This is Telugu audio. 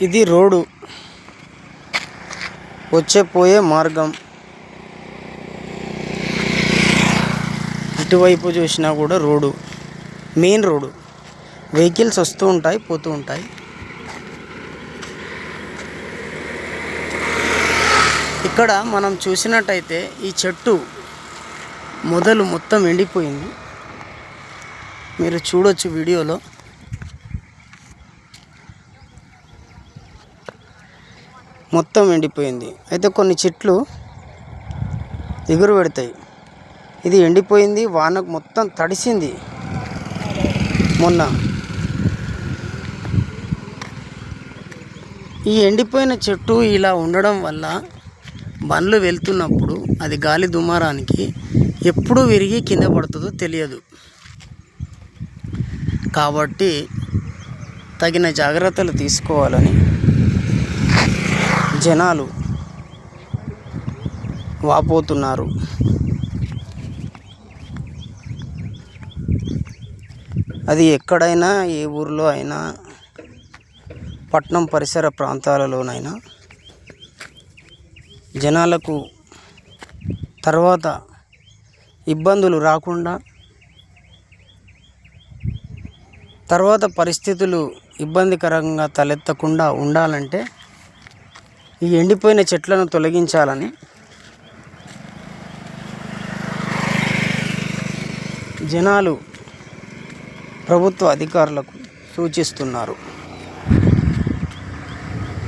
ఇది రోడ్డు, వచ్చే పోయే మార్గం. ఇటువైపు చూసినా కూడా రోడ్డు, మెయిన్ రోడ్డు. వెహికల్స్ వస్తూ ఉంటాయి, పోతూ ఉంటాయి. ఇక్కడ మనం చూసినట్టయితే ఈ చెట్టు మొదలు మొత్తం ఎండిపోయింది. మీరు చూడొచ్చు వీడియోలో. మొత్తం ఎండిపోయింది. అయితే కొన్ని చెట్లు ఎగురు పెడతాయి. ఇది ఎండిపోయింది, వానకు మొత్తం తడిసింది మొన్న. ఈ ఎండిపోయిన చెట్టు ఇలా ఉండడం వల్ల బండ్లు వెళ్తున్నప్పుడు అది గాలి దుమారానికి ఎప్పుడు విరిగి కింద పడుతుందో తెలియదు. కాబట్టి తగిన జాగ్రత్తలు తీసుకోవాలని జనాలు వాపోతున్నారు. అది ఎక్కడైనా, ఏ ఊర్లో అయినా, పట్నం పరిసర ప్రాంతాలలోనైనా జనాలకు తర్వాత ఇబ్బందులు రాకుండా, తర్వాత పరిస్థితులు ఇబ్బందికరంగా తలెత్తకుండా ఉండాలంటే ఈ ఎండిపోయిన చెట్లను తొలగించాలని జనాలు ప్రభుత్వ అధికారులకు సూచిస్తున్నారు.